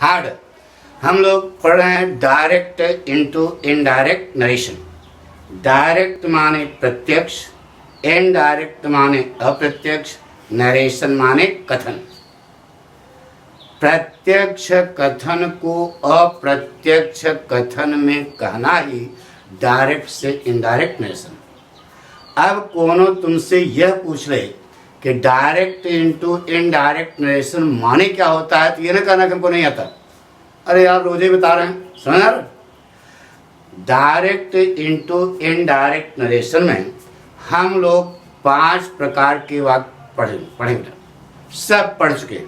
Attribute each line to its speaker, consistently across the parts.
Speaker 1: Hard. हम लोग पढ़ रहे हैं direct into indirect narration. Direct माने प्रत्यक्ष, इनडायरेक्ट माने अप्रत्यक्ष, नरेशन माने कथन। प्रत्यक्ष कथन को अप्रत्यक्ष कथन में कहना ही डायरेक्ट से इनडायरेक्ट नरेशन। अब कोनो तुमसे यह पूछ ले कि डायरेक्ट इनटू इनडायरेक्ट नरेशन माने क्या होता है, तो ये ना कहना कि हमको नहीं आता। अरे यार रोजे बता रहे हैं, समझ आ रहा? डायरेक्ट इनटू इनडायरेक्ट नरेशन में हम लोग 5 प्रकार के वाक्य पढ़ेंगे। सब पढ़ चुके हैं।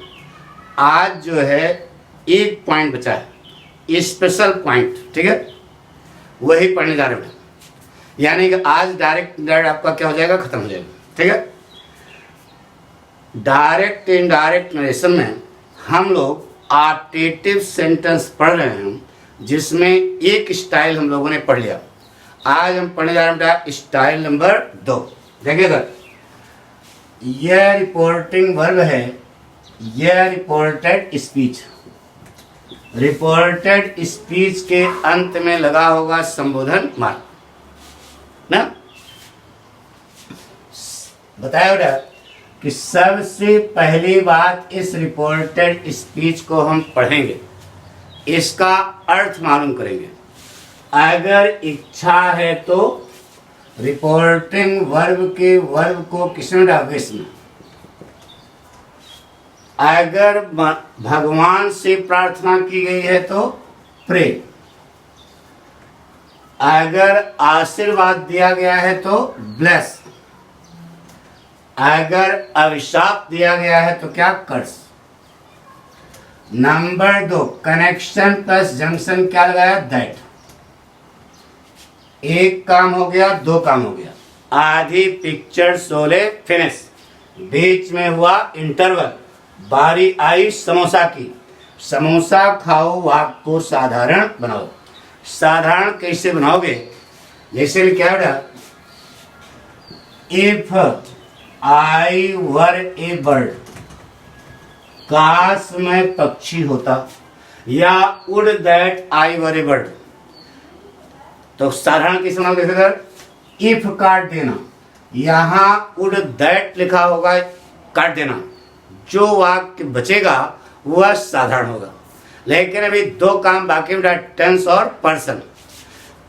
Speaker 1: आज जो है एक पॉइंट बचा है, स्पेशल पॉइंट, ठीक है, वही पढ़ने जा रहे हैं। यानी कि आज डायरेक्ट इनडायरेक्ट आपका क्या हो जाएगा, खत्म हो जाएगा, ठीक है। डायरेक्ट इनडायरेक्ट नरेशन में हम लोग आर्टिटिव सेंटेंस पढ़ रहे हैं, जिसमें एक स्टाइल हम लोगों ने पढ़ लिया। आज हम पढ़ने जा रहे हैं स्टाइल नंबर 2। देखिए सर, यह रिपोर्टिंग वर्ब है, यह रिपोर्टेड स्पीच। रिपोर्टेड स्पीच के अंत में लगा होगा संबोधन मार्क ना। बताया बेटा कि सबसे पहली बात इस रिपोर्टेड स्पीच को हम पढ़ेंगे, इसका अर्थ मालूम करेंगे। अगर इच्छा है तो रिपोर्टिंग वर्ब के वर्ब को किसमें डालोगे, इसमें। अगर भगवान से प्रार्थना की गई है तो प्रे। अगर आशीर्वाद दिया गया है तो ब्लेस। अगर अभिशाप दिया गया है तो क्या, कर्स। नंबर 2, कनेक्शन प्लस जंक्शन क्या लगाया, दैट। एक काम हो गया, 2 काम हो गया। आधी पिक्चर शोले फिनिश, बीच में हुआ इंटरवल, बारी आई समोसा की। समोसा खाओ वाक्य को साधारण बनाओ। साधारण कैसे बनाओगे, जैसे क्या बेटा, if I were a bird, काश मैं पक्षी होता, या would that I were a bird. तो साधारण कैसे बनाओगे सर, इफ काट देना, यहां वुड दैट लिखा होगा, काट देना। जो वाक्य बचेगा वह साधारण होगा। लेकिन अभी 2 काम बाकी बेटा, टेंस और पर्सन।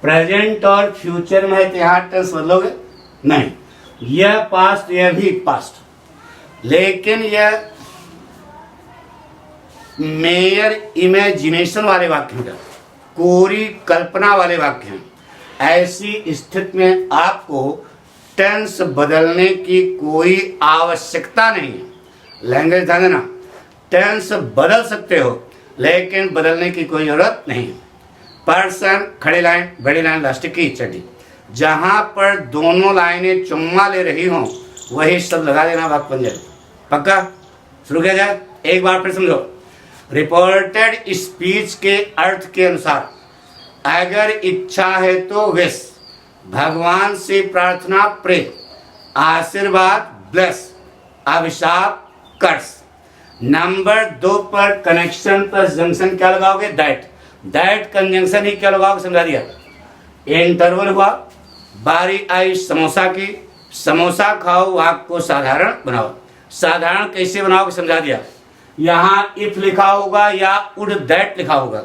Speaker 1: प्रेजेंट और फ्यूचर में है तो यहां टेंस बदलोगे नहीं, यह पास्ट, यह भी पास्ट। लेकिन यह मेयर इमेजिनेशन वाले वाक्य हैं, कोरी कल्पना वाले वाक्य हैं। ऐसी स्थिति में आपको टेंस बदलने की कोई आवश्यकता नहीं है। लैंग्वेज ध्यान देना, टेंस बदल सकते हो लेकिन बदलने की कोई जरूरत नहीं है। पर्सन, खड़ी लाइन, बड़ी लाइन, लास्टिक की चड्डी। जहां पर दोनों लाइनें चुम्मा ले रही हों वही सब लगा देना, वाक्य बन जाए। पक्का? शुरू किया जाए, एक बार फिर समझो। रिपोर्टेड स्पीच के अर्थ के अनुसार अगर इच्छा है तो विश, भगवान से प्रार्थना प्रे, आशीर्वाद ब्लेस, अभिशाप कर्स। नंबर 2 पर कनेक्शन प्लस जंक्शन क्या लगाओगे, दैट। दैट कंजंक्शन ही क्या लगाओगे, समझा दिया। इंटरवल हुआ, बारी आई समोसा की, समोसा खाओ वाक्य को साधारण बनाओ। साधारण कैसे बनाओगे, समझा दिया। यहां इफ लिखा होगा या वुड दैट लिखा होगा,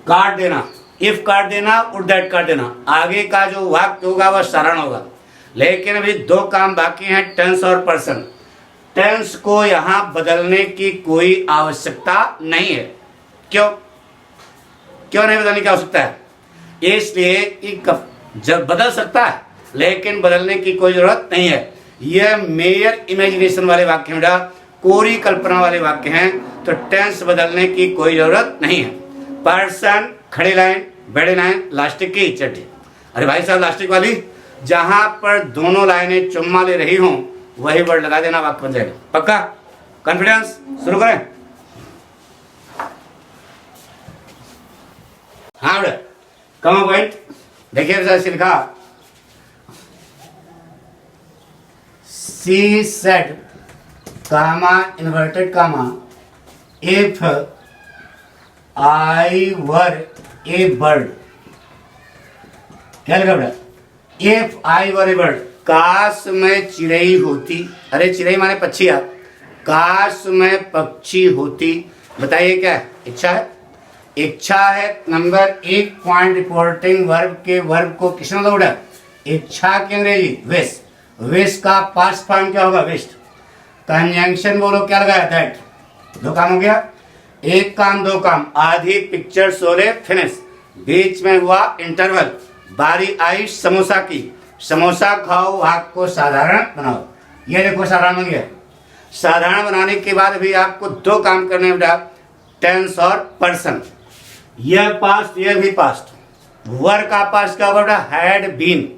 Speaker 1: काट देना, इफ काट देना, वुड दैट काट देना। आगे का जो वाक्य होगा वह साधारण होगा। लेकिन अभी 2 काम बाकी हैं, टेंस और पर्सन। टेंस को यहां बदलने की कोई आवश्यकता नहीं है। क्यों नहीं बदलने की आवश्यकता है? इसलिए कि जब बदल सकता है लेकिन बदलने की कोई जरूरत नहीं है। यह मेयर इमेजिनेशन वाले वाक्य हैं, कोरी कल्पना वाले वाक्य हैं, तो टेंस बदलने की कोई जरूरत नहीं है। पर्सन, खड़ी लाइन, बड़ी लाइन, लास्टिक की चड्डी। अरे भाई साहब, लास्टिक वाली, जहां पर दोनों लाइनें चुम्मा ले रही हों वही वर्ड लगा देना, वाक्य बन जाएगा। पक्का? कॉन्फिडेंस? शुरू करें। हाँ बेटा, कमा पॉइंट देखिए, ऐसे लिखा, she said, comma, inverted comma, if I were a bird, क्या लिखा बेटा, if I were a bird, काश मैं चिड़ई होती, अरे चिड़ई माने पक्षी, आप काश मैं पक्षी होती। बताइए क्या है, इच्छा है, इच्छा है। नंबर 1 पॉइंट रिपोर्टिंग वर्ब के वर्ब को किसने दौड़ा, इच्छा की अंग्रेजी विश, विश का पास्ट फॉर्म क्या होगा, विश्ड। कंजंक्शन बोलो क्या लगाया, दैट। दो काम हो गया, एक काम दो काम, आधी पिक्चर शोले फिनिश, बीच में हुआ इंटरवल, बारी आई समोसा की, समोसा खाओ वाक्य को साधारण बनाओ। ये देखो साधारण बन गया। साधारण बनाने के बाद भी आपको दो काम करने बेटा, टेंस और पर्सन। यह पास्ट, यह भी पास्ट। वर का पास्ट क्या होगा बेटा, हैड बीन,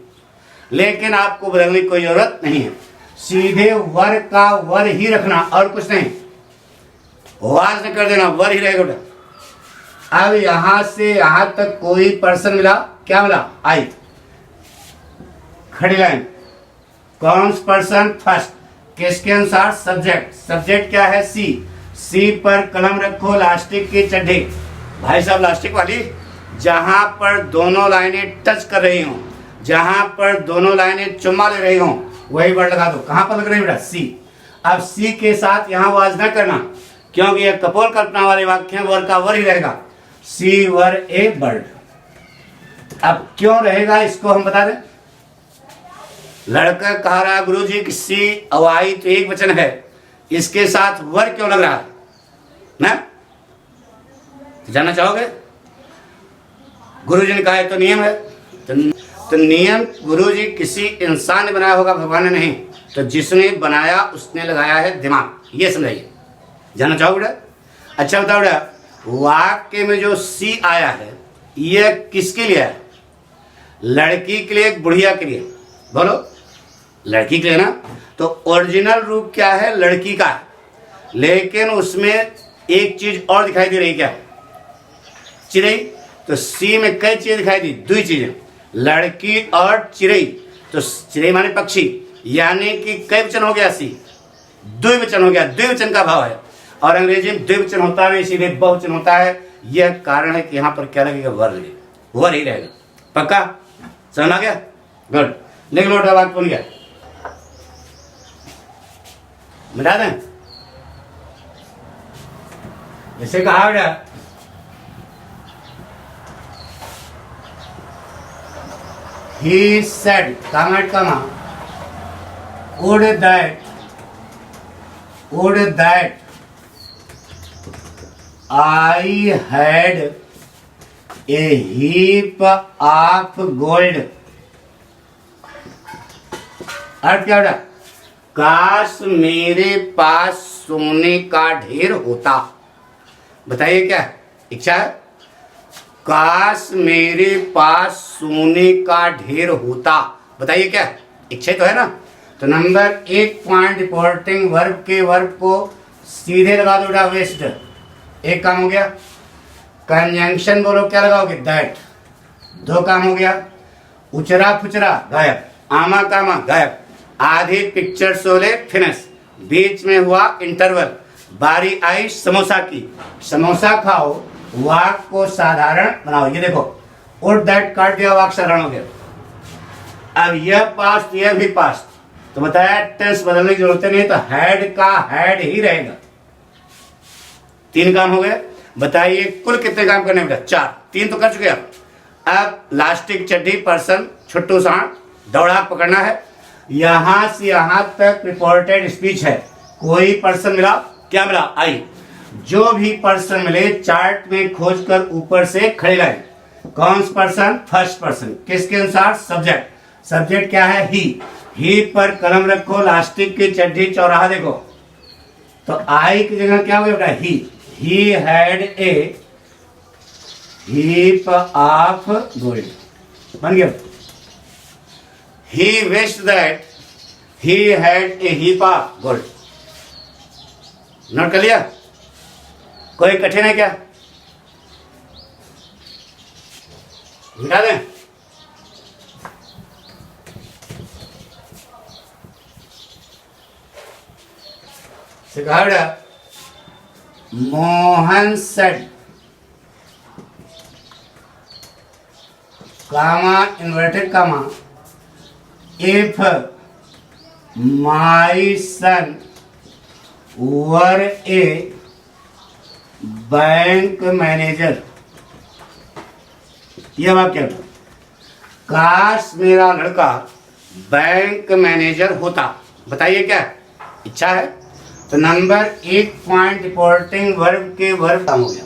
Speaker 1: लेकिन आपको बदलने की कोई जरूरत नहीं है, सीधे वर का वर ही रखना और कुछ नहीं, वाज न कर देना, वर ही रहेगा बेटा। अब यहां से यहां तक कोई पर्सन मिला, क्या मिला, आई। खड़ी लाइन, कौन सा पर्सन, फर्स्ट, किसके अनुसार, सब्जेक्ट। सब्जेक्ट क्या है, सी, सी पर कलम रखो, लास्टिक की चड्ढी, भाई साहब लास्टिक वाली, जहां पर दोनों लाइनें टच कर रही हों, जहां पर दोनों लाइनें चुम्मा ले रही हों, वही वर्ड लगा दो। कहां पर लग रही है बेटा, सी। अब सी के साथ यहां वाज न करना, क्योंकि यह कपोल कल्पना वाले वाक्य हैं, वर का वर ही रहेगा, सी वर ए बर्ड। अब क्यों रहेगा इसको हम बता दें। लड़का कह रहा है गुरुजी कि सी अवाई तो एक वचन है, इसके साथ वर क्यों लग रहा है ना, जानना चाहोगे। गुरुजी ने कहा है तो नियम है, तो नियम गुरुजी किसी इंसान ने बनाया होगा, भगवान ने नहीं, तो जिसने बनाया उसने लगाया है दिमाग, ये समझाइए। जानना चाहोगे बेटा। अच्छा बताओ बेटा, वाक्य में जो सी आया है यह किसके लिए है, लड़की के लिए, बुढ़िया के लिए, बोलो लड़की के लिए ना। तो ओरिजिनल रूप क्या है, लड़की का है, लेकिन उसमें एक चीज और दिखाई दे रही, क्या, चिड़ई। तो सी में कई चीजें दिखाई दी, दो चीजें, लड़की और चिड़ई। तो चिड़ई माने पक्षी, यानी कि कई वचन हो गया, सी द्विवचन हो गया, द्विवचन का भाव है, और अंग्रेजी में द्विवचन होता है, इसीलिए बहुवचन होता है। यह कारण है कि यहाँ पर क्या लगेगा, वर लगेगा, वर ही रहेगा। पक्का समझ आ गया, गुड। लिख लो वाक्य बन गया, मिटा दें। जैसे कहा बेटा, he said, would that I had a heap of gold। अर्थ क्या बेटा, काश मेरे पास सोने का ढेर होता। बताइए क्या इच्छा है, काश मेरे पास सोने का ढेर होता। बताइए क्या इच्छा तो है ना। तो नंबर 1 पॉइंट रिपोर्टिंग वर्ब के वर्ब को सीधे लगा दो बेटा, वेस्ट। एक काम हो गया। कंजंक्शन बोलो क्या लगाओगे, दैट। दो काम हो गया। उचरा फुचरा गायब, आमा कामा गायब, आधी पिक्चर शोले फिनिश, बीच में हुआ इंटरवल, बारी आई समोसा की, समोसा खाओ वाक्य को साधारण बनाओ। ये देखो और दैट काट दिया, वाक्य साधारण हो गया। अब यह पास्ट, यह भी पास्ट, तो बताया टेंस बदलने की जरूरत नहीं, तो हैड का हैड ही रहेगा। 3 काम हो गए। बताइए कुल कितने काम करने बेटा, 4। 3 तो कर चुके आप। अब लास्टिक चड्डी पर्सन छुट्टू सांड दौड़ा पकड़ना है। यहां से यहां तक रिपोर्टेड स्पीच है। कोई पर्सन मिला, क्या मिला, आई। जो भी पर्सन मिले चार्ट में खोजकर ऊपर से खड़े लाए। कौन सा पर्सन, फर्स्ट पर्सन, किसके अनुसार, सब्जेक्ट। सब्जेक्ट क्या है, ही पर कलम रखो, लास्टिक की चड्डी चौराहा देखो। तो आई की जगह क्या हो गया बेटा, he had a heap of gold, बन गया। He wished that he had a heap of gold। Note कर लिया, कोई कठिन है क्या, मिटा दें। सिखा बेटा, Mohan said, comma inverted comma, if my son were a bank manager. यह वाक्य, काश मेरा लड़का बैंक मैनेजर होता। बताइए क्या इच्छा है। तो नंबर 1 पॉइंट रिपोर्टिंग वर्ब के वर्ब काम हो गया।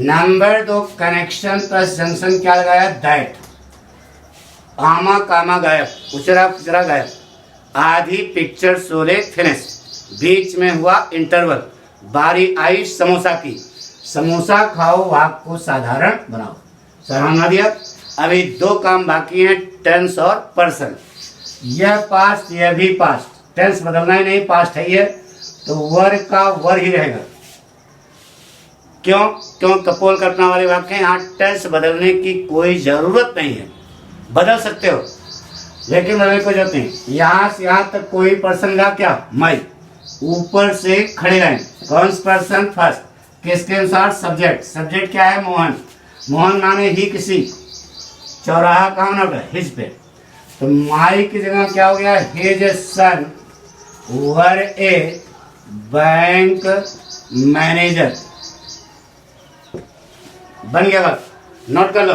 Speaker 1: नंबर 2 कनेक्शन प्लस जंक्शन क्या लगाया, दैट। आमा कामा गायब, उचरा खुचरा गायब। आधी पिक्चर शोले फिनिश, बीच में हुआ इंटरवल। बारी आई समोसा की, समोसा खाओ वाक्य को साधारण बनाओ। साधारण बना दिया। अभी 2 काम बाकी हैं, टेंस और पर्सन। यह पास्ट, यह भी पास्ट, टेंस बदलना ही नहीं, पास्ट है ये, तो वर का वर ही रहेगा। क्यों? क्यों कपोल कल्पना वाले वाक्य हैं, यहाँ टेंस बदलने की कोई जरूरत नहीं है। बदल सकते हो लेकिन बदलने को जरूरत नहीं। यहाँ से यहाँ तक कोई पर्सन का क्या, मैं। ऊपर से खड़े लाइन, कौन सा पर्सन फर्स्ट, किसके अनुसार, सब्जेक्ट। सब्जेक्ट क्या है, मोहन। मोहन माने ही किसी, चौराहा कहाँ होना, हिज पे। तो माई की जगह क्या हो गया, his son were a bank manager. बन गया बात, नोट कर लो।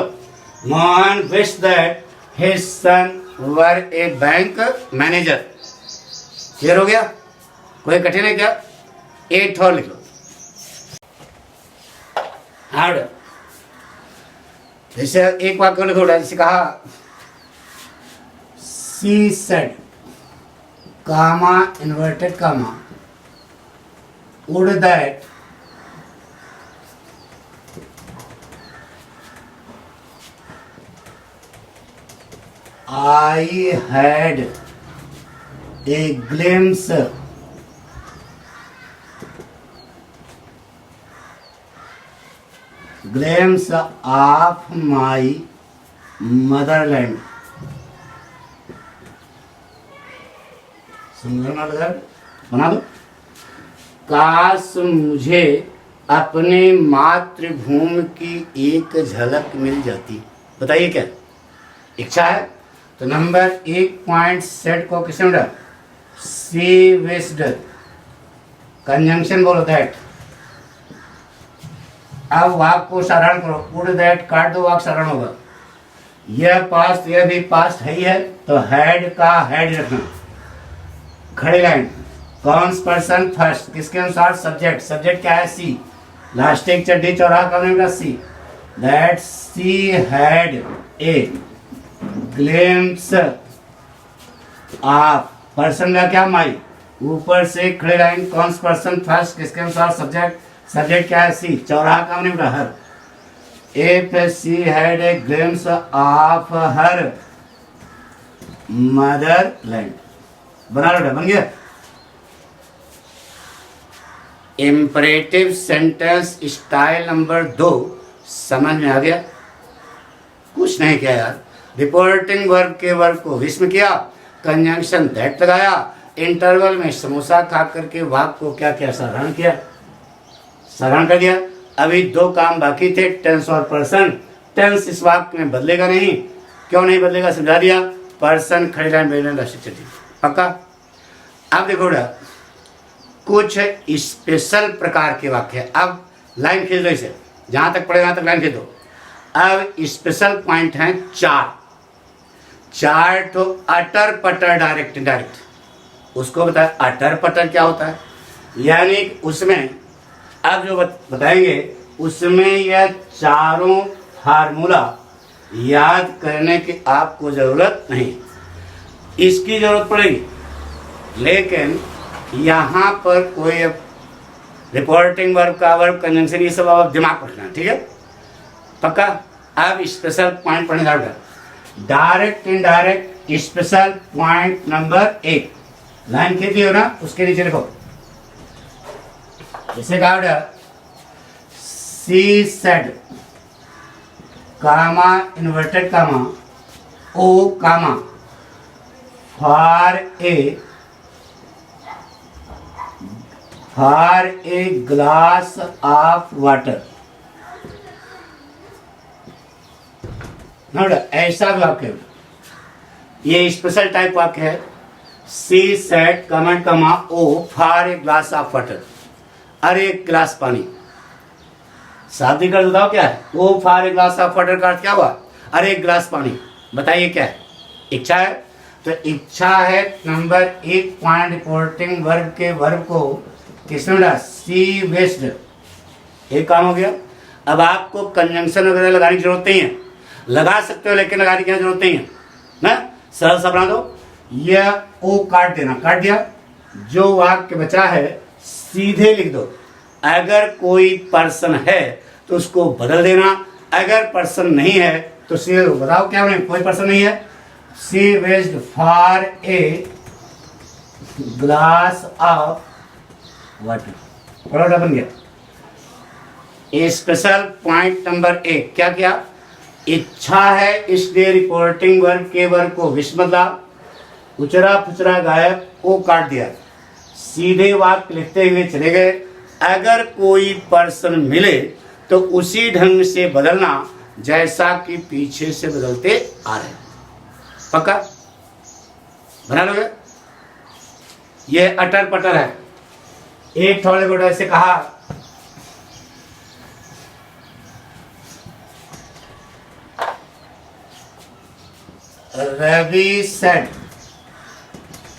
Speaker 1: Mohan wish that his son were a bank manager. Clear हो गया, कोई कठिन है क्या? 8 और लिख लो। हार्ड जैसे एक वाक्य लिखो, जैसे कहा she said, comma inverted comma, would that I had a glimpse of my motherland। समझना लगा, बना दो। काश मुझे अपने मातृभूमि की एक झलक मिल जाती। बताइए क्या इच्छा है। तो नंबर 1 पॉइंट सेट को किसने उड़ा, सी विस्ड, कंजंक्शन बोलो दैट। अब वाक्य को साधारण करो, वुड दैट काट दो, वाक्य साधारण होगा। यह पास्ट, यह भी पास्ट है ही है, तो हैड का हैड रखना। खड़ी लाइन, कौन सा पर्सन फर्स्ट, किसके अनुसार, सब्जेक्ट। सब्जेक्ट क्या है, सी। लास्ट एक चड्डी चौराहा का नाम she. That she had a glimpse of, person का क्या, माई। ऊपर से खड़े लाइन, कौन सा पर्सन फर्स्ट, किसके अनुसार, सब्जेक्ट। सब्जेक्ट क्या है, सी। चौराहा का नाम her. If she had a glimpse of her motherland. बना लो, बन गया। इंपरेटिव सेंटेंस स्टाइल नंबर 2 समझ में आ गया? कुछ नहीं किया यार। रिपोर्टिंग वर्ब के वर्ब को विस्म किया, कंजंक्शन दैट लगाया, इंटरवल में समोसा खा करके वाक्य को क्या क्या साधारण किया, साधारण कर दिया। अभी 2 काम बाकी थे, टेंस और पर्सन। टेंस इस वाक्य में बदलेगा नहीं। क्यों नहीं बदलेगा, समझा दिया। पर्सन खड़ी लाइन बेलन राशि चली, पक्का। अब देखो कुछ स्पेशल प्रकार के वाक्य है। अब लाइन खींच दो, इसे जहां तक पड़े वहां तक लाइन खींच दो। अब स्पेशल पॉइंट हैं 4 तो अटर पटर डायरेक्ट इनडायरेक्ट। उसको बताया अटर पटर क्या होता है, यानी उसमें अब जो बताएंगे उसमें यह चारों फार्मूला याद करने की आपको जरूरत नहीं, इसकी जरूरत पड़ेगी। लेकिन यहाँ पर कोई रिपोर्टिंग वर्ब का वर्ब कंजंक्शन ये सब आप दिमाग रखना, ठीक है, पक्का। अब स्पेशल पॉइंट पढ़ने जा रहा है, direct indirect special point number 1। Line खींची हो ना, उसके नीचे लिखो, जैसे कहा she said, comma inverted comma, O comma, for a glass of water. Note, ऐसा वाक्य, ये स्पेशल टाइप वाक्य है। सी said comment comma O for a glass of water, अरे एक गिलास पानी। शाब्दिक अर्थ बताओ क्या है? O for a glass of water का अर्थ क्या हुआ? अरे एक गिलास पानी। बताइए क्या है? इच्छा है। तो इच्छा है नंबर 1 पॉइंट रिपोर्टिंग वर्ब के वर्ब को किसने डाला? सी वेस्ड। एक काम हो गया। अब आपको कंजंक्शन वगैरह लगाने की जरूरत नहीं है, लगा सकते हो लेकिन लगाने की जरूरत नहीं है ना। सरल सा बना दो, यह ओ काट देना, काट दिया। जो वाक्य बचा है सीधे लिख दो। अगर कोई पर्सन है तो उसको बदल देना, अगर पर्सन नहीं है तो सीधे बताओ क्या बने? कोई पर्सन नहीं है। She wished for a glass of water, बड़ा बन गया। स्पेशल पॉइंट नंबर 1 क्या किया? इच्छा है इसलिए रिपोर्टिंग वर्ब के वर्ब को विस्म बदला, उचरा पुचरा गायब, ओ काट दिया, सीधे वाक्य लिखते हुए चले गए। अगर कोई पर्सन मिले तो उसी ढंग से बदलना जैसा कि पीछे से बदलते आ रहे। पक्का बना लोगे? ये अटर पटर है। एक थोड़े को ऐसे कहा, Ravi said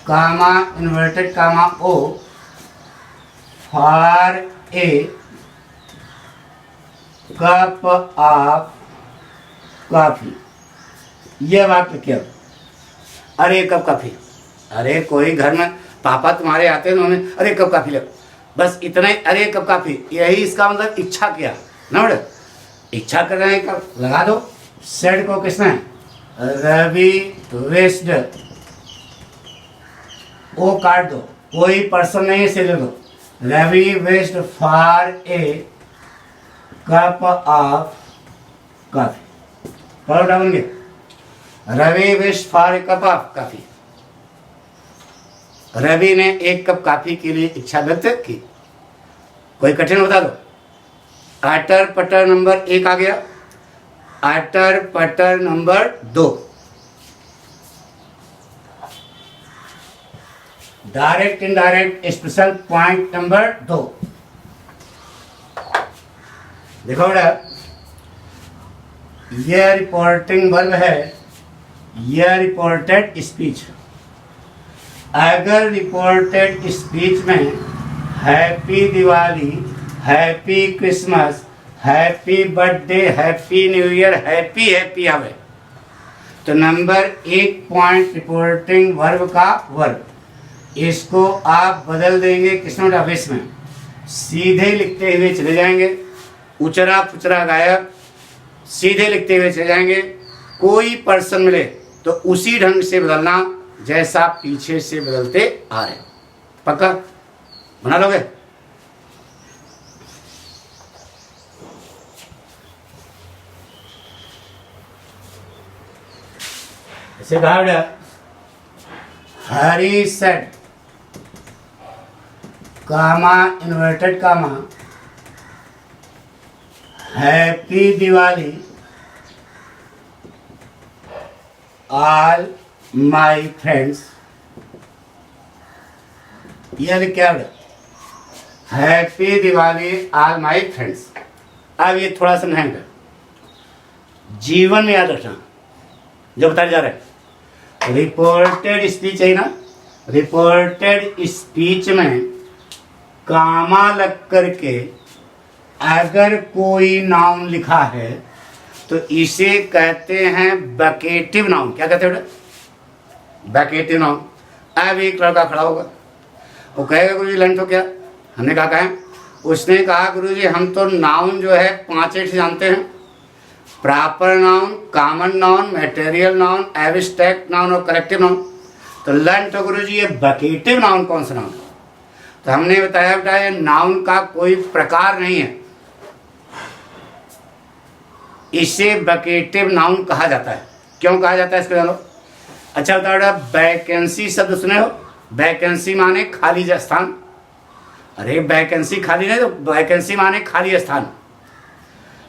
Speaker 1: comma inverted comma O for a cup of coffee. यह वाक्य क्या? अरे कप कॉफी। अरे कोई घर में पापा तुम्हारे आते हैं उन्होंने अरे कप कॉफी ले, बस इतना ही, अरे कप कॉफी। यही इसका मतलब इच्छा किया ना बेटा। इच्छा कर रहे हैं कप, लगा दो। सेड को किसने? रवि वेस्ड, ओ काट दो, कोई पर्सन नहीं से ले दो। Ravi wished for a cup of coffee, पढ़ो डाउन के। Ravi wished for a cup of coffee. Ravi ने एक कप कॉफी के लिए इच्छा व्यक्त की। कोई कठिन बता दो। अटर पटर नंबर 1 आ गया। अटर पटर number 2, direct indirect special point number 2। देखो बेटा, यह रिपोर्टिंग वर्ब है, यह रिपोर्टेड स्पीच। अगर रिपोर्टेड स्पीच में happy Diwali, happy Christmas, happy birthday, happy new year, happy happy आवे तो नंबर 1 पॉइंट रिपोर्टिंग वर्ब का वर्ब, इसको आप बदल देंगे किसमें? ऑफिस में। सीधे लिखते हुए चले जाएंगे, उचरा पुचरा गायब, सीधे लिखते हुए चले जाएंगे। कोई पर्सन मिले तो उसी ढंग से बदलना जैसा पीछे से बदलते आ रहे। पक्का बना लोगे? ऐसे कहा Hari said comma inverted comma happy Diwali all my friends. यह क्या है? Happy Diwali all my friends. अब ये थोड़ा समझाएंगे, जीवन में याद रखना जो बताया जा रहा है। रिपोर्टेड स्पीच है ना, रिपोर्टेड स्पीच में कामा लग करके अगर कोई नाउन लिखा है तो इसे कहते हैं बकेटिव नाउन। क्या कहते हैं? बकेटिव नाउन। अब एक लड़का खड़ा होगा, वो कहेगा गुरुजी लंच हो क्या? हमने कहा कहें? उसने कहा गुरुजी हम तो नाउन जो है 5 जानते हैं, proper noun, common noun, material noun, abstract noun और कलेक्टिव नाउन। तो लर्न तो गुरुजी ये बकेटिव नाउन कौन सा नाउन? तो हमने बताया बेटा ये नाउन का कोई प्रकार नहीं है, इसे बकेटिव नाउन कहा जाता है। क्यों कहा जाता है इसको जानो। अच्छा बताओ बेटा, वैकेंसी शब्द सुने हो? वैकेंसी माने खाली स्थान। अरे वैकेंसी खाली नहीं, तो वैकेंसी माने खाली स्थान।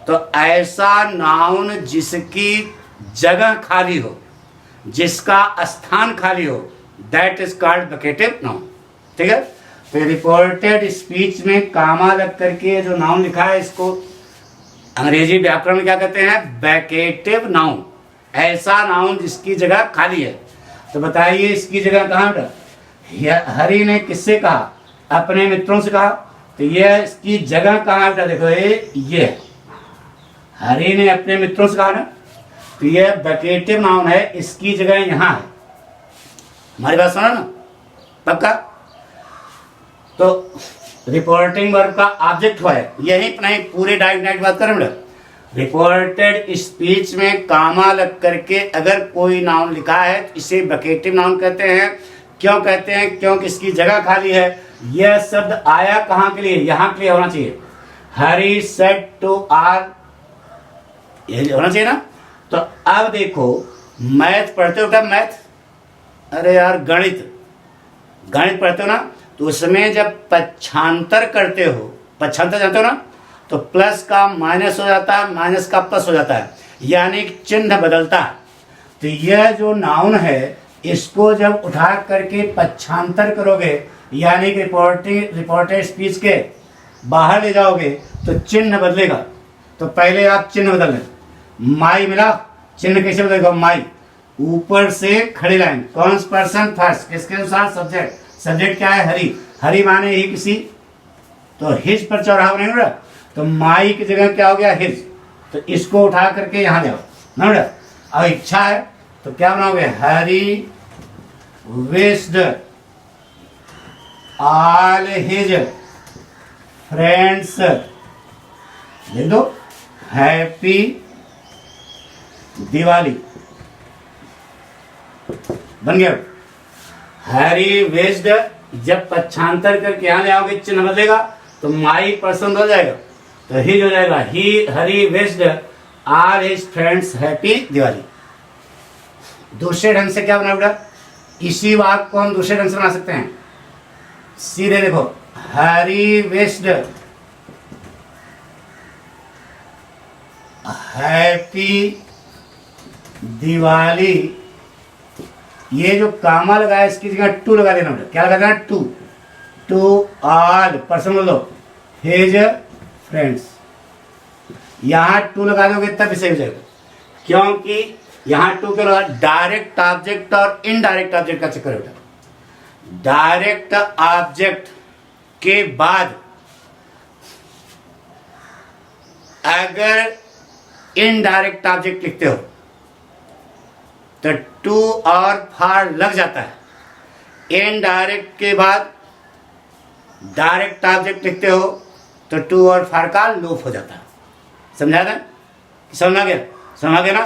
Speaker 1: तो ऐसा नाउन जिसकी जगह खाली हो, जिसका स्थान खाली हो, दैट इज कॉल्ड वैकेटिव नाउन। ठीक है। तो रिपोर्टेड स्पीच में कामा लग करके जो नाउन लिखा है, इसको अंग्रेजी व्याकरण में क्या कहते हैं? वैकेटिव नाउन। ऐसा नाउन जिसकी जगह खाली है। तो बताइए इसकी जगह कहाँ बेटा? हरि ने किससे कहा? अपने मित्रों से कहा। तो यह इसकी जगह कहाँ बेटा? देखो ये हरि ने अपने मित्रों से कहा ना, तो यह वैकेटिव नाउन है, इसकी जगह यहाँ है। हमारी बात सुना ना पक्का? तो रिपोर्टिंग वर्ब का ऑब्जेक्ट हुआ है, यही नहीं पूरे डायरेक्ट बात करें बेटा। रिपोर्टेड स्पीच में कामा लग करके अगर कोई नाउन लिखा है तो इसे वैकेटिव नाउन कहते हैं। क्यों कहते हैं? क्योंकि इसकी जगह खाली है। यह शब्द आया कहाँ के लिए? यहाँ के लिए होना चाहिए। हरी सेड टू आर, ये होना चाहिए ना। तो अब देखो मैथ पढ़ते हो क्या? मैथ, अरे यार गणित पढ़ते हो ना, तो उसमें जब पक्षांतर करते हो, पक्षांतर जानते हो ना, तो प्लस का माइनस हो जाता है, माइनस का प्लस हो जाता है, यानी चिन्ह बदलता है। तो यह जो नाउन है, इसको जब उठा करके पक्षांतर करोगे, यानी कि रिपोर्टेड स्पीच के बाहर ले जाओगे, तो चिन्ह बदलेगा। तो पहले आप चिन्ह बदल लें। माई मिला, चिन्ह कैसे बदलेगा? माई, ऊपर से खड़ी लाइन, कौन सा पर्सन फर्स्ट, किसके अनुसार? सब्जेक्ट। सब्जेक्ट क्या है? हरि। हरि माने ही किसी, तो हिज पर चौराहा बनेगा ना, तो माई की जगह क्या हो गया? हिज। तो इसको उठा करके यहाँ जाओ ना बेटा। अब इच्छा है तो क्या बनाओगे? Hari wished all his friends, लिख दो हैप्पी दिवाली, बन गया। हैरी विश्ड, जब पक्षांतर करके यहां ले आओगे चिन्ह बदलेगा, तो माई पर्सन बदल जाएगा, तो हिज हो जाएगा। He Hari wished are his friends happy Diwali. दूसरे ढंग से क्या बना बेटा? इसी वाक्य को हम दूसरे ढंग से बना सकते हैं। सीधे देखो, हरी विश्ड हैप्पी दिवाली, ये जो कामा लगाया इसकी जगह टू लगा देना बेटा। क्या लगा देना? टू। टू ऑल पर्सन बोल दो हिज फ्रेंड्स। यहां टू लगा दोगे तब इसे हो जाएगा, क्योंकि यहां टू क्यों लगा? डायरेक्ट ऑब्जेक्ट और इनडायरेक्ट ऑब्जेक्ट का चक्कर है बेटा। डायरेक्ट ऑब्जेक्ट के बाद अगर इनडायरेक्ट ऑब्जेक्ट लिखते हो तो टू और फार लग जाता है। इनडायरेक्ट के बाद डायरेक्ट ऑब्जेक्ट लिखते हो तो टू और फार का लोप हो जाता है। समझा था? समझ गया? समझ गया ना?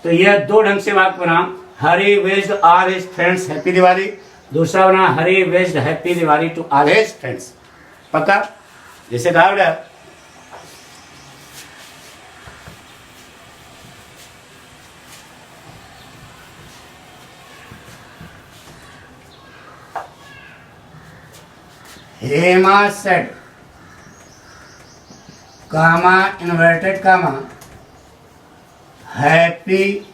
Speaker 1: तो यह दो ढंग से वाक्य बना। Hari wished are his friends happy Diwali. दूसरा बना Hari wished happy Diwali to all his friends. पक्का? जैसे कहा बेटा, Hema said, comma inverted comma, happy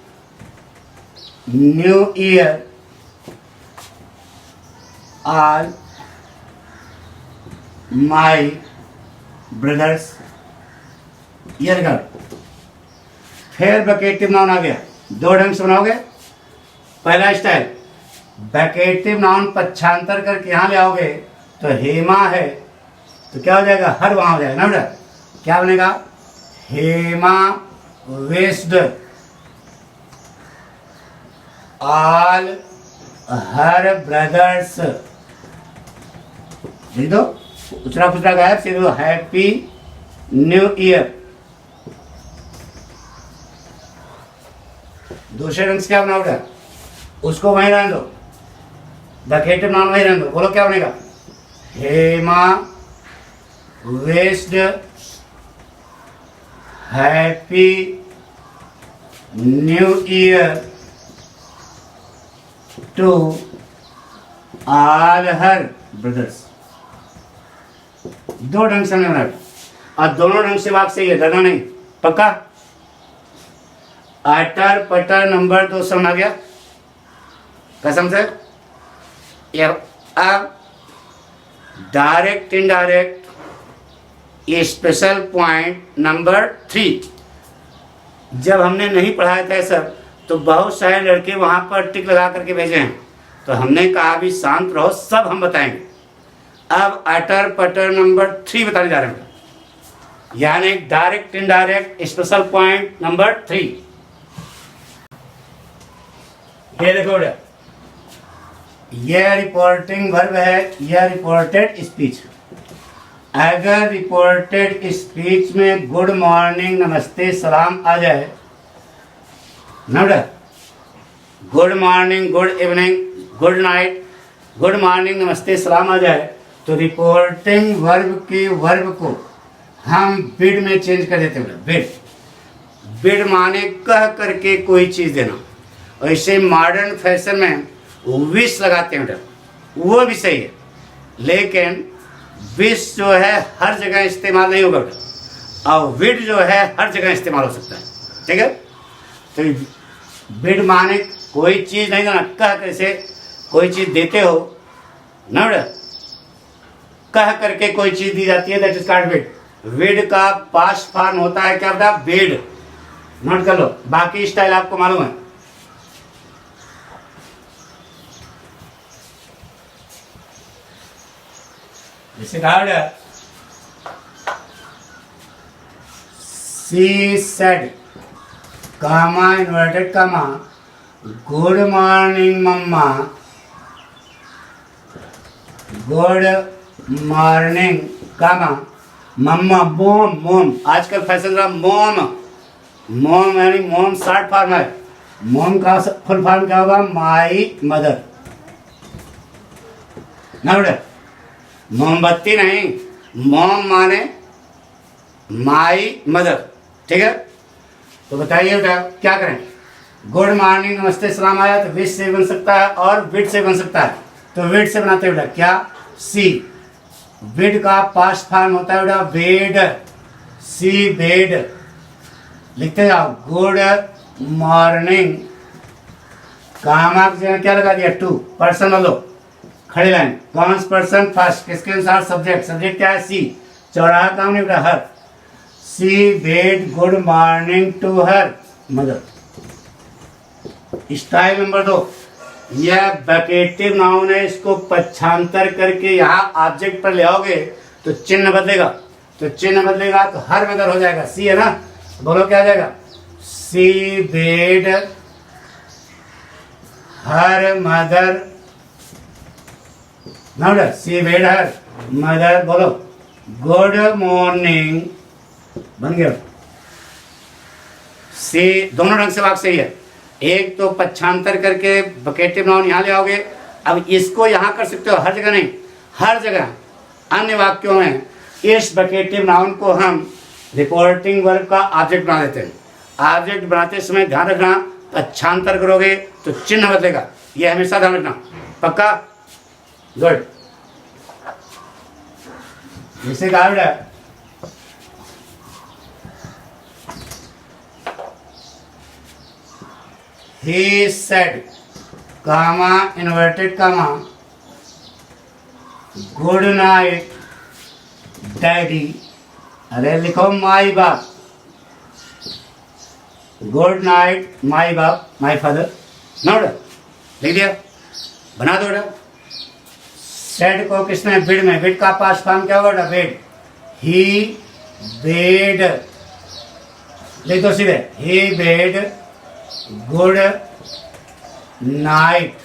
Speaker 1: new year all my brothers। Year का फिर वैकेटिव नाउन आ गया। दो ढंग से बनाओगे। पहला स्टाइल, वैकेटिव नाउन पक्षांतर करके यहां ले आओगे, तो हेमा है तो क्या हो जाएगा? हर वहां हो जाएगा ना बेटा। क्या बनेगा? Hema wished all her brothers, लिख दो उचरा फुचरा गायब, सीधे दो हैप्पी न्यू ईयर। दूसरे रंग से क्या बनाओ बेटा? उसको वहीं रहने दो, वैकेटिव नाउन वहीं रहने दो। बोलो क्या बनेगा? Hema wished happy new year to all her brothers. दो ढंग से हमने बनाया और दोनों ढंग से वाक्य सही है, डरना नहीं, पक्का। अटर पटर नंबर 2 समझ आ गया कसम से। अब direct indirect special point number 3। जब हमने नहीं पढ़ाया था सर तो बहुत सारे लड़के वहां पर टिक लगा करके भेजे हैं, तो हमने कहा भी शांत रहो, सब हम बताएंगे। अब अटर पटर नंबर 3 बताने जा रहे हैं, यानी direct indirect special point number 3। ये देखो बेटा, यह रिपोर्टिंग वर्ब है, यह रिपोर्टेड स्पीच। अगर रिपोर्टेड स्पीच में गुड मॉर्निंग नमस्ते सलाम आ जाए ना बेटा, good morning good evening good night good morning नमस्ते सलाम आ जाए, तो रिपोर्टिंग वर्ब को हम बिड में चेंज कर देते हैं। बिड बिड माने कह करके कोई चीज़ देना, और इसे मॉडर्न फैशन में विश लगाते हैं बेटा, वो भी सही है, लेकिन विश जो है हर जगह इस्तेमाल नहीं होगा बेटा, और विड जो है हर जगह इस्तेमाल हो सकता है, ठीक है। तो बिड माने कोई चीज़ नहीं देना, कह कैसे कोई चीज़ देते हो ना बेटा, कह करके कोई चीज़ दी जाती है, दैट इज कॉल्ड बिड। विड का पास्ट फॉर्म होता है क्या बेटा, बिड। नोट कर लो, बाकी स्टाइल आपको मालूम है। जैसे कहा बेटा, she said comma inverted comma good morning mamma, good morning comma mamma mom. Mom आजकल फैशन रहा, मोम। मोम यानी मोम शॉर्ट फॉर्म है, मोम का फुल फॉर्म क्या होगा, माई मदर ना बेटा, मोमबत्ती नहीं, मोम माने माई मदर, ठीक है। तो बताइए बेटा क्या करें, गुड मॉर्निंग नमस्ते सलाम आया तो विश से बन सकता है और विड से बन सकता है, तो विड से बनाते बेटा क्या, सी। विड का पास्ट फॉर्म होता है बेटा वेड, सी वेड। लिखते जाओ, गुड मॉर्निंग कामा की जगह क्या लगा दिया, टू। पर्सन लो, खड़ी लाइन, कौन पर्सन फर्स्ट, किसके अनुसार सब्जेक्ट, सब्जेक्ट क्या है, सी। चौराहा काम नहीं बेटा, her. She bade good morning to her mother. Style number 2, यह वैकेटिव नाउन है, इसको पक्षांतर करके यहाँ ऑब्जेक्ट पर ले आओगे तो चिन्ह बदलेगा, तो चिन्ह बदलेगा तो हर मदर हो जाएगा, सी है ना, बोलो क्या आ जाएगा, सी वेड हर मदर ना, सी वेड हर मदर, बोलो गुड मॉर्निंग, बन गया। सी दोनों ढंग से वाक्य सही है, एक तो पक्षांतर करके वैकेटिव नाउन यहाँ ले आओगे, अब इसको यहाँ कर सकते हो, हर जगह नहीं, हर जगह अन्य वाक्यों में इस वैकेटिव नाउन को हम रिपोर्टिंग वर्ब का ऑब्जेक्ट बना देते हैं। ऑब्जेक्ट बनाते समय ध्यान रखना, पक्षांतर करोगे तो चिन्ह बदलेगा, ये हमेशा ध्यान रखना, पक्का। गुड। जैसे कहा बेटा, he said comma inverted comma good night daddy, अरे लिखो माई बाप, गुड नाइट माई बाप, माई फादर ना बेटा, लिख दिया, बना दो बेटा। सेड को किसने, बिड में, बिड का पास्ट फॉर्म क्या होगा, बिड। ही बेड, लिख दो सीधे, ही बेड गुड नाइट।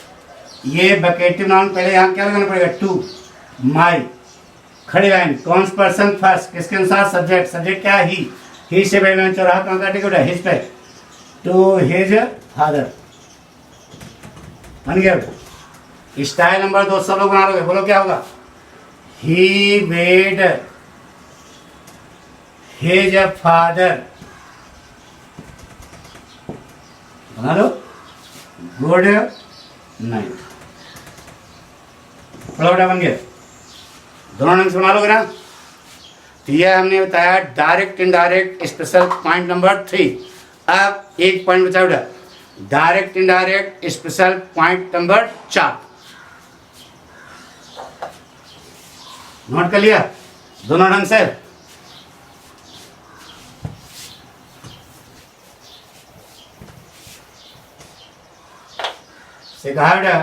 Speaker 1: ये वैकेटिव नाउन पहले यहाँ क्या लगाना पड़ेगा, टू माई। खड़ी लाइन, कौन पर्सन फर्स्ट, किसके अनुसार सब्जेक्ट, सब्जेक्ट क्या है, ही से पहले चौराहा कहाँ काटे बेटा, his pay, to his father, बन गया। स्टाइल नंबर 2 सब लोग बना लोगे, बोलो क्या होगा, ही मेड हिज फादर, बना लो, गुड नाइट, बड़ा बन गया। दोनों ढंग से बना लोगे ना, तो यह हमने बताया direct indirect special point number 3। अब एक पॉइंट बचा बेटा, direct indirect special point number 4। Note कर लिया दोनों ढंग से। कहा बेटा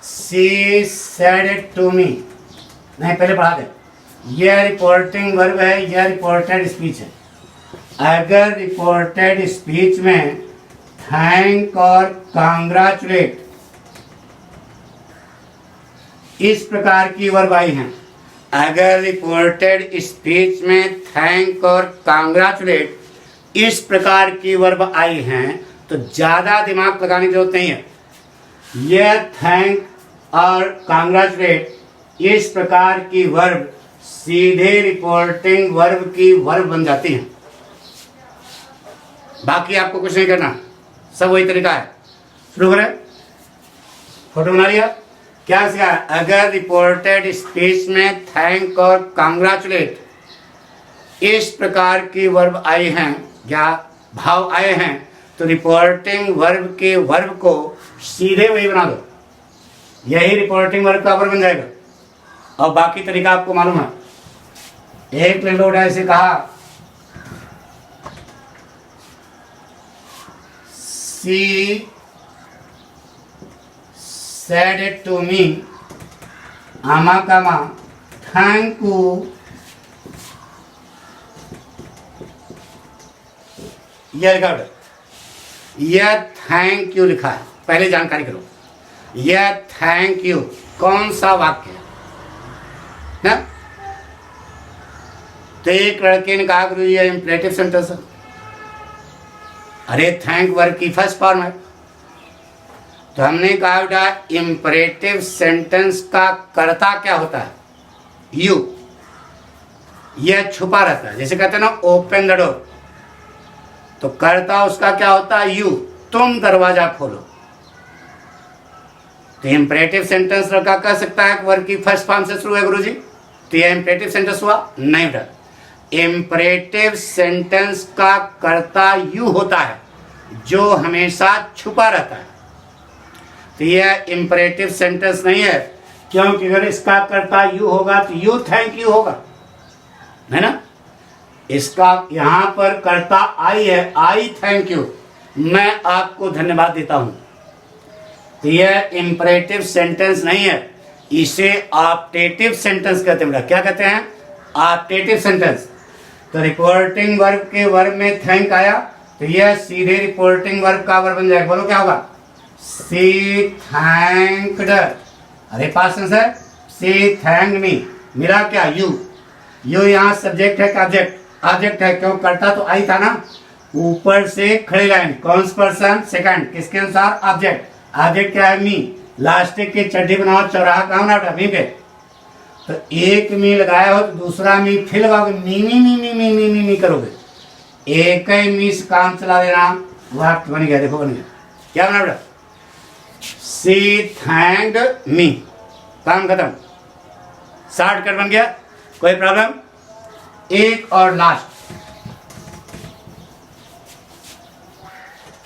Speaker 1: शी सेड टू मी, नहीं पहले पढ़ा दे। यह रिपोर्टिंग वर्ब है, यह रिपोर्टेड स्पीच है। अगर रिपोर्टेड स्पीच में थैंक और कांग्रेचुलेट इस प्रकार की वर्ब आई हैं, अगर रिपोर्टेड स्पीच में थैंक और कांग्रेचुलेट इस प्रकार की वर्ब आई हैं तो ज्यादा दिमाग लगाने की जरूरत नहीं है। यह थैंक और कांग्रेचुलेट इस प्रकार की वर्ब सीधे रिपोर्टिंग वर्ब की वर्ब बन जाती हैं। बाकी आपको कुछ नहीं करना, सब वही तरीका है। शुरू करें, फोटो बना लिया। क्या सीखा? अगर रिपोर्टेड स्पीच में थैंक और कांग्रेचुलेट इस प्रकार की वर्ब आई हैं या भाव आए हैं तो रिपोर्टिंग वर्ब के वर्ब को सीधे वही बना दो, यही रिपोर्टिंग वर्ब का वर्ब बन जाएगा। और बाकी तरीका आपको मालूम है। एक लोग ऐसे कहा she said it to me, आमा कामा थैंक यू, यह लिखा बेटा, यह थैंक यू लिखा है। पहले जानकारी करो, यह थैंक यू कौन सा वाक्य है ना? तो एक लड़के ने कहा गुरु ये इंपरेटिव सेंटेंस है। अरे थैंक वर्ब की फर्स्ट फॉर्म है। तो हमने कहा बेटा इंपरेटिव सेंटेंस का कर्ता क्या होता है? यू। यह छुपा रहता है, जैसे कहते हैं ना ओपन द डोर, तो कर्ता उसका क्या होता है? यू। तुम दरवाजा खोलो। तो इंपरेटिव सेंटेंस लड़का कह सकता है वर्ब की फर्स्ट फॉर्म से शुरू है गुरुजी, तो यह इंपरेटिव सेंटेंस हुआ? नहीं बेटा, इंपरेटिव सेंटेंस का कर्ता यू होता है जो हमेशा छुपा रहता है। तो यह इंपरेटिव सेंटेंस नहीं है, क्योंकि अगर इसका कर्ता यू होगा तो यू थैंक यू होगा, है ना? इसका यहां पर कर्ता आई है, आई थैंक यू, मैं आपको धन्यवाद देता हूं। तो यह इंपरेटिव सेंटेंस नहीं है, इसे ऑप्टेटिव सेंटेंस कहते हैं। क्या कहते हैं? Optative sentence. तो रिपोर्टिंग वर्ब के वर्ब में थैंक आया तो यह सीधे रिपोर्टिंग वर्ब का वर्ब बन जाएगा। बोलो क्या होगा? सी थैंक्ड। अरे पास्ट टेंस है, सी थैंक्ड मी। मेरा क्या? यू। यू यहाँ सब्जेक्ट है, ऑब्जेक्ट? ऑब्जेक्ट है, क्यों? करता तो आई था ना। ऊपर से खड़े लाइन, कौन सा पर्सन? सेकंड। किसके अनुसार? ऑब्जेक्ट। ऑब्जेक्ट क्या है? मी। लास्टिक की चड्डी बनाओ, चौराहा कहाँ ना मी पे, तो एक मी लगाया हो तो दूसरा मी फिर लगाओगे, मी मी मी मी मी मी मी मी करोगे, एक ही मी से काम चला देना। वाक्य बन गया, देखो बन गया। क्या बना बेटा? सी थैंक्ड मी, काम खत्म, शॉर्टकट बन गया। कोई प्रॉब्लम? एक और लास्ट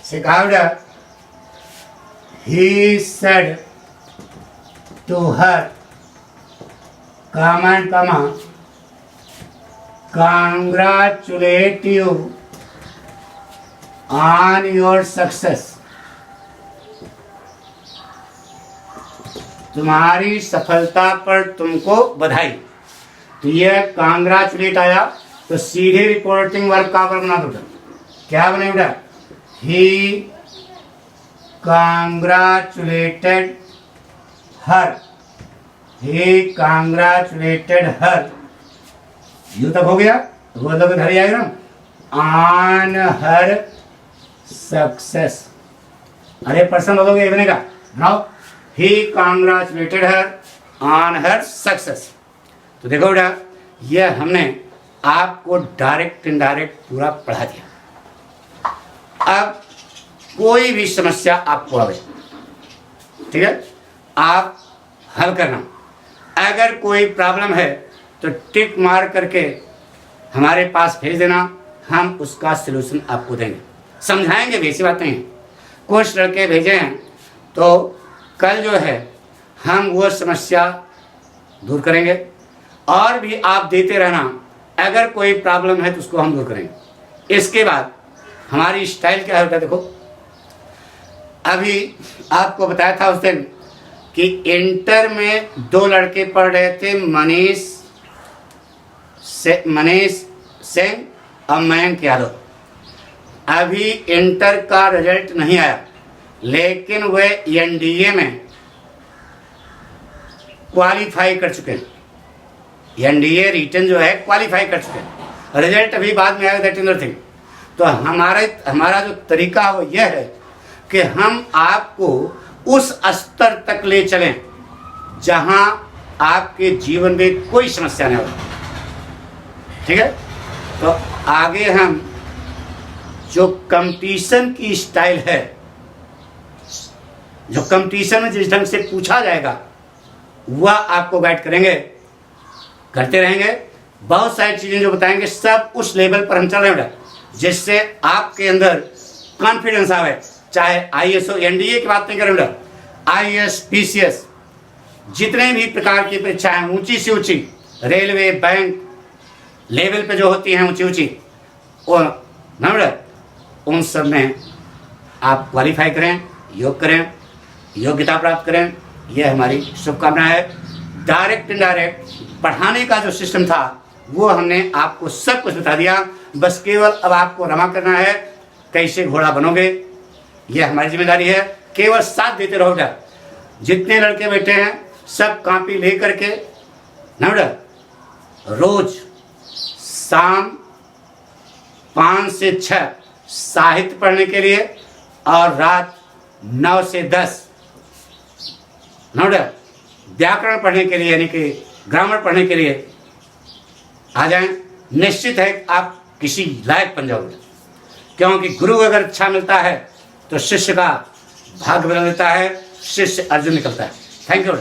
Speaker 1: सिखा बेटा। He said to her come and comma congratulate you on your success, तुम्हारी सफलता पर तुमको बधाई। तो यह कांग्रेचुलेट आया तो सीधे रिपोर्टिंग वर्ब का वर्ब बना दो। क्या बने बेटा? ही कांग्रेचुलेटेड हर, he congratulated her, यू तक हो गया तो वो लोग इधर ही आएगा ना, on her success। अरे पर्सन बोलोगे ये बनेगा, बनाओ he congratulated her on her success। तो देखो बेटा ये हमने आपको डायरेक्ट इनडायरेक्ट पूरा पढ़ा दिया। अब कोई भी समस्या आपको आवे, ठीक है, आप हल करना। अगर कोई प्रॉब्लम है तो टिक मार करके हमारे पास भेज देना, हम उसका सलूशन आपको देंगे, समझाएंगे भी, ऐसी बात नहीं है। कुछ लड़के भेजे हैं तो कल जो है हम वो समस्या दूर करेंगे, और भी आप देते रहना, अगर कोई प्रॉब्लम है तो उसको हम दूर करेंगे। इसके बाद हमारी स्टाइल क्या होता है, देखो अभी आपको बताया था उस दिन कि इंटर में 2 लड़के पढ़ रहे थे, मनीष सिंह और मयंक यादव। अभी इंटर का रिजल्ट नहीं आया, लेकिन वे एनडीए में क्वालिफाई कर चुके हैं। एनडीए रिटर्न जो है क्वालिफाई कर चुके हैं, रिजल्ट अभी बाद में आएगा, दैट इज नथिंग। तो हमारा जो तरीका है वो यह है कि हम आपको उस स्तर तक ले चलें जहां आपके जीवन में कोई समस्या नहीं हो। ठीक है, तो आगे हम जो कंपटीशन की स्टाइल है, जो कंपटीशन में जिस ढंग से पूछा जाएगा वह आपको गाइड करेंगे, करते रहेंगे। बहुत सारी चीजें जो बताएंगे सब उस लेवल पर हम चल रहे हैं जिससे आपके अंदर कॉन्फिडेंस आवे। चाहे आईएसओ एनडीए की बात नहीं करें बेटा, आईएएस पीसीएस जितने भी प्रकार की परीक्षाएं ऊंची से ऊंची, रेलवे बैंक लेवल पे जो होती हैं ऊंची ऊंची, और ना बेटा उन सब में आप क्वालिफाई करें, योग करें, योग्यता प्राप्त करें, यह हमारी शुभकामना है। डायरेक्ट इनडायरेक्ट पढ़ाने का जो सिस्टम था वो हमने आपको सब कुछ बता दिया, बस केवल अब आपको रमा करना है, कैसे घोड़ा बनोगे यह हमारी जिम्मेदारी है। केवल साथ देते रहो बेटा। जितने लड़के बैठे हैं सब कॉपी ले करके ना बेटा रोज शाम 5 से 6 साहित्य पढ़ने के लिए और रात 9 से 10 ना बेटा व्याकरण पढ़ने के लिए, यानी कि ग्रामर पढ़ने के लिए आ जाएं। निश्चित है आप किसी लायक बन जाओगे, क्योंकि गुरु अगर अच्छा मिलता है तो शिष्य का भाग्य बदल देता है, शिष्य अर्जुन निकलता है। Thank you.